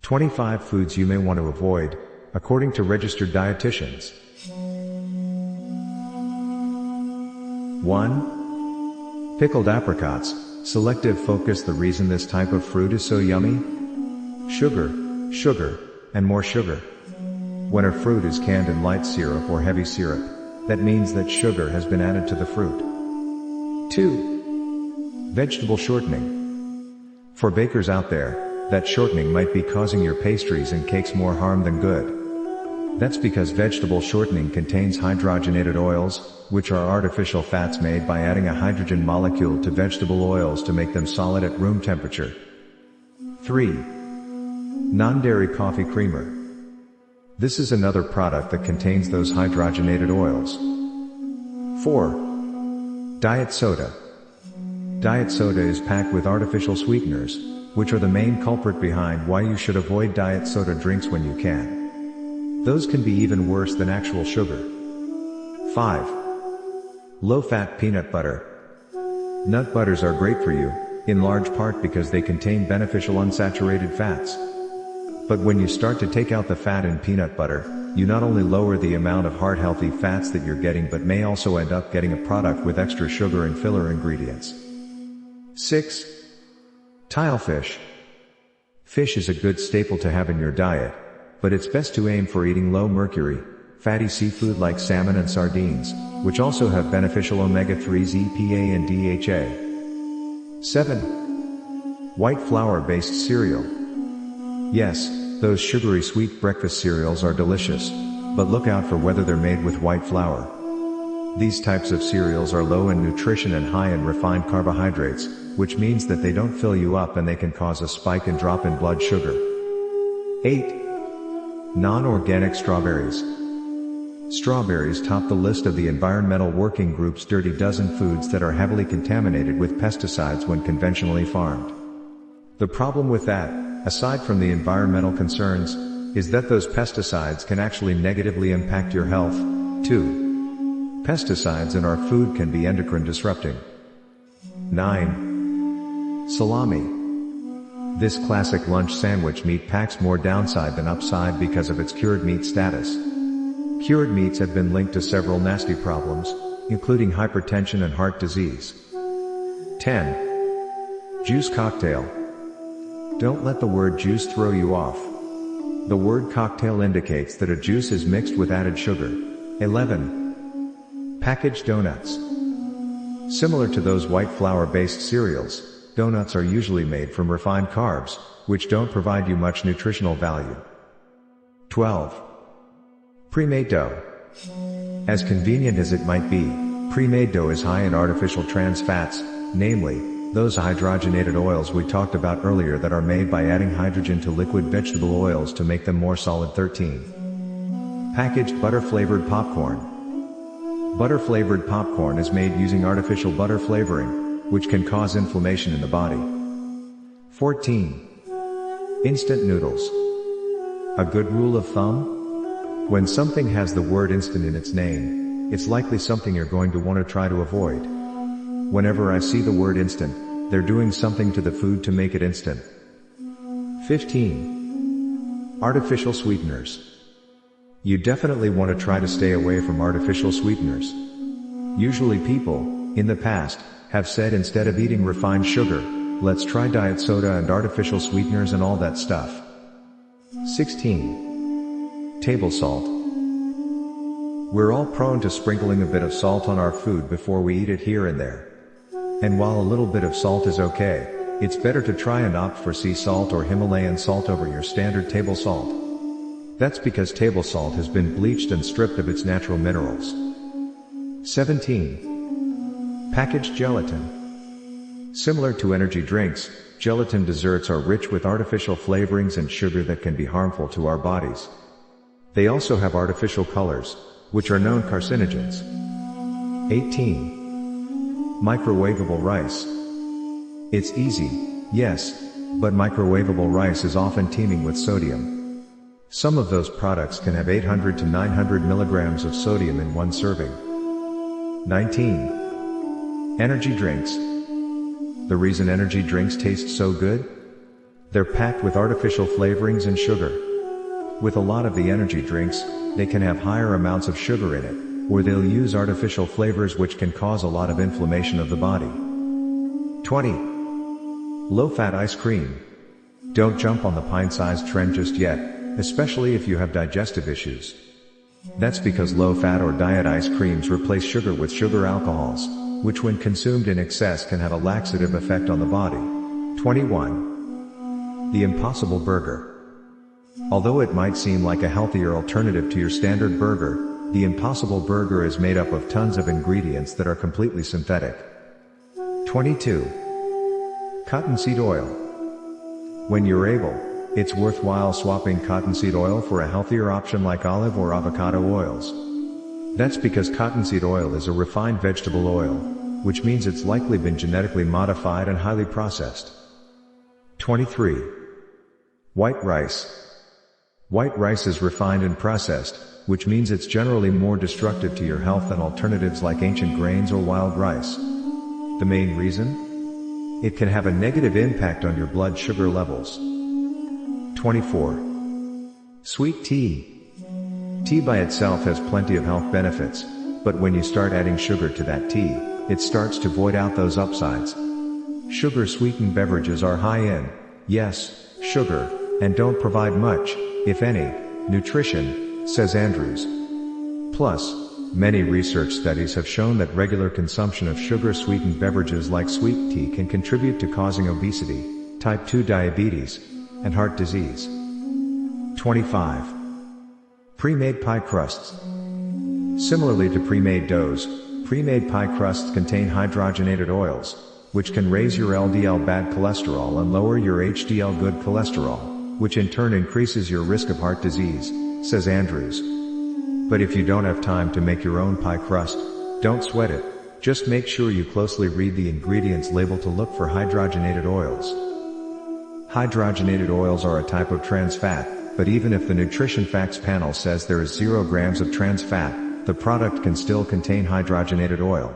25 foods you may want to avoid, according to registered dietitians. 1. Pickled apricots. Selective focus. The reason this type of fruit is so yummy? Sugar, sugar, and more sugar. When a fruit is canned in light syrup or heavy syrup, that means that sugar has been added to the fruit. 2. Vegetable shortening. For bakers out there, that shortening might be causing your pastries and cakes more harm than good. That's because vegetable shortening contains hydrogenated oils, which are artificial fats made by adding a hydrogen molecule to vegetable oils to make them solid at room temperature. 3. Non-dairy coffee creamer. This is another product that contains those hydrogenated oils. 4. Diet soda. Diet soda is packed with artificial sweeteners, which are the main culprit behind why you should avoid diet soda drinks when you can. Those can be even worse than actual sugar. 5. Low-fat peanut butter. Nut butters are great for you, in large part because they contain beneficial unsaturated fats. But when you start to take out the fat in peanut butter, you not only lower the amount of heart-healthy fats that you're getting but may also end up getting a product with extra sugar and filler ingredients. 6. Tilefish. Fish is a good staple to have in your diet, but it's best to aim for eating low-mercury, fatty seafood like salmon and sardines, which also have beneficial omega-3s EPA and DHA. 7. White flour-based cereal. Yes, those sugary sweet breakfast cereals are delicious, but look out for whether they're made with white flour. These types of cereals are low in nutrition and high in refined carbohydrates, which means that they don't fill you up and they can cause a spike and drop in blood sugar. 8. Non-organic strawberries. Strawberries top the list of the Environmental Working Group's Dirty Dozen foods that are heavily contaminated with pesticides when conventionally farmed. The problem with that, aside from the environmental concerns, is that those pesticides can actually negatively impact your health, too. Pesticides in our food can be endocrine disrupting. 9. Salami. This classic lunch sandwich meat packs more downside than upside because of its cured meat status. Cured meats have been linked to several nasty problems, including hypertension and heart disease. 10. Juice cocktail. Don't let the word juice throw you off. The word cocktail indicates that a juice is mixed with added sugar. 11. Packaged donuts. Similar to those white flour-based cereals, donuts are usually made from refined carbs, which don't provide you much nutritional value. 12. Pre-made dough. As convenient as it might be, pre-made dough is high in artificial trans fats, namely, those hydrogenated oils we talked about earlier that are made by adding hydrogen to liquid vegetable oils to make them more solid. 13. Packaged butter-flavored popcorn. Butter-flavored popcorn is made using artificial butter flavoring, which can cause inflammation in the body. 14. Instant noodles. A good rule of thumb? When something has the word instant in its name, it's likely something you're going to want to try to avoid. Whenever I see the word instant, they're doing something to the food to make it instant. 15. Artificial sweeteners. You definitely want to try to stay away from artificial sweeteners. Usually people, in the past, have said instead of eating refined sugar, let's try diet soda and artificial sweeteners and all that stuff. 16. Table salt. We're all prone to sprinkling a bit of salt on our food before we eat it here and there. And while a little bit of salt is okay, it's better to try and opt for sea salt or Himalayan salt over your standard table salt. That's because table salt has been bleached and stripped of its natural minerals. 17. Packaged gelatin. Similar to energy drinks, gelatin desserts are rich with artificial flavorings and sugar that can be harmful to our bodies. They also have artificial colors, which are known carcinogens. 18. Microwavable rice. It's easy, yes, but microwavable rice is often teeming with sodium. Some of those products can have 800 to 900 milligrams of sodium in one serving. 19. Energy drinks. The reason energy drinks taste so good? They're packed with artificial flavorings and sugar. With a lot of the energy drinks, they can have higher amounts of sugar in it, or they'll use artificial flavors which can cause a lot of inflammation of the body. 20. Low-fat ice cream. Don't jump on the pint-sized trend just yet, especially if you have digestive issues. That's because low-fat or diet ice creams replace sugar with sugar alcohols, which when consumed in excess can have a laxative effect on the body. 21. The Impossible Burger. Although it might seem like a healthier alternative to your standard burger, the Impossible Burger is made up of tons of ingredients that are completely synthetic. 22. Cottonseed oil. When you're able, it's worthwhile swapping cottonseed oil for a healthier option like olive or avocado oils. That's because cottonseed oil is a refined vegetable oil, which means it's likely been genetically modified and highly processed. 23. White rice. White rice is refined and processed, which means it's generally more destructive to your health than alternatives like ancient grains or wild rice. The main reason? It can have a negative impact on your blood sugar levels. 24. Sweet tea. Tea by itself has plenty of health benefits, but when you start adding sugar to that tea, it starts to void out those upsides. Sugar-sweetened beverages are high in, yes, sugar, and don't provide much, if any, nutrition, says Andrews. Plus, many research studies have shown that regular consumption of sugar-sweetened beverages like sweet tea can contribute to causing obesity, type 2 diabetes, and heart disease. 25. Pre-made pie crusts. Similarly to pre-made doughs, pre-made pie crusts contain hydrogenated oils, which can raise your LDL bad cholesterol and lower your HDL good cholesterol, which in turn increases your risk of heart disease, says Andrews. But if you don't have time to make your own pie crust, don't sweat it, just make sure you closely read the ingredients label to look for hydrogenated oils. Hydrogenated oils are a type of trans fat, but even if the nutrition facts panel says there is 0 grams of trans fat, the product can still contain hydrogenated oil.